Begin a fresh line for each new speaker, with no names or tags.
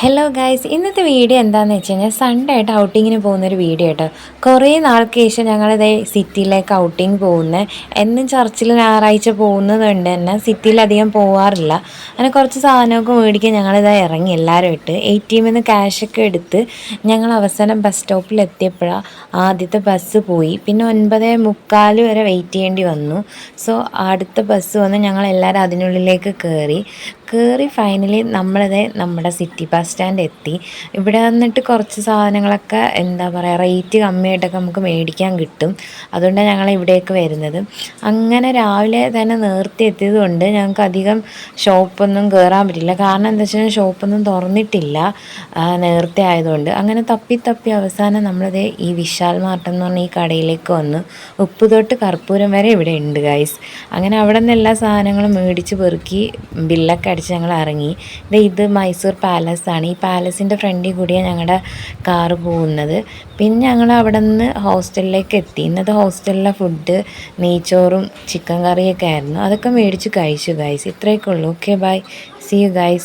Hello guys, ഇന്നത്തെ video എന്താണെന്ന് വെച്ച് കഴിഞ്ഞാൽ സൺഡേ ആയിട്ട് ഔട്ടിങ്ങിന് പോകുന്നൊരു വീഡിയോ കേട്ടോ. കുറേ നാൾക്ക് ശേഷം ഞങ്ങളിതേ സിറ്റിയിലേക്ക് ഔട്ടിങ് പോകുന്നത്. എന്നും ചർച്ചിൽ ഞായറാഴ്ച പോകുന്നതുകൊണ്ട് തന്നെ സിറ്റിയിലധികം പോകാറില്ല. അങ്ങനെ കുറച്ച് സാധനമൊക്കെ മേടിക്കാൻ ഞങ്ങളിതാ ഇറങ്ങി എല്ലാവരും ഇട്ട് ATM നിന്ന് ക്യാഷൊക്കെ എടുത്ത് ഞങ്ങൾ അവസാനം ബസ് സ്റ്റോപ്പിൽ എത്തിയപ്പോഴാണ് ആദ്യത്തെ ബസ് പോയി. പിന്നെ 9:45 വരെ വെയിറ്റ് ചെയ്യേണ്ടി വന്നു. സോ അടുത്ത ബസ് വന്ന് ഞങ്ങളെല്ലാവരും അതിനുള്ളിലേക്ക് കയറി ഫൈനലി നമ്മളിതേ നമ്മുടെ സിറ്റി ബസ് സ്റ്റാൻഡ് എത്തി. ഇവിടെ വന്നിട്ട് കുറച്ച് സാധനങ്ങളൊക്കെ എന്താ പറയുക റേറ്റ് കമ്മിയായിട്ടൊക്കെ നമുക്ക് മേടിക്കാൻ കിട്ടും. അതുകൊണ്ടാണ് ഞങ്ങൾ ഇവിടേക്ക് വരുന്നത്. അങ്ങനെ രാവിലെ തന്നെ നേരത്തെ എത്തിയത് കൊണ്ട് ഞങ്ങൾക്ക് അധികം ഷോപ്പൊന്നും കയറാൻ പറ്റില്ല. കാരണം എന്താ വെച്ച് കഴിഞ്ഞാൽ ഷോപ്പൊന്നും തുറന്നിട്ടില്ല നേരത്തെ ആയതുകൊണ്ട്. അങ്ങനെ തപ്പി അവസാനം നമ്മളിതേ ഈ വിശാൽ മാർട്ട് എന്ന് പറഞ്ഞ ഈ കടയിലേക്ക് വന്നു. ഉപ്പ് തൊട്ട് കർപ്പൂരം വരെ ഇവിടെ ഉണ്ട് ഗൈസ്. അങ്ങനെ അവിടെ നിന്ന് എല്ലാ സാധനങ്ങളും മേടിച്ച് പെറുക്കി ബില്ലൊക്കെ അടിച്ച് ഞങ്ങൾ ഇറങ്ങി. ഇത് മൈസൂർ പാലസ് ആണ്. ഈ പാലസിൻ്റെ ഫ്രണ്ടിൽ കൂടിയാണ് ഞങ്ങളുടെ കാറ് പോകുന്നത്. പിന്നെ ഞങ്ങൾ അവിടെ നിന്ന് ഹോസ്റ്റലിലേക്ക് എത്തി. ഇന്നത്തെ ഹോസ്റ്റലിലെ ഫുഡ് നെയ്ച്ചോറും ചിക്കൻ കറിയൊക്കെ ആയിരുന്നു. അതൊക്കെ മേടിച്ച് കഴിച്ചു ഗൈസ്. ഇത്രയൊക്കെ ഉള്ളൂ. Okay bye, see you guys.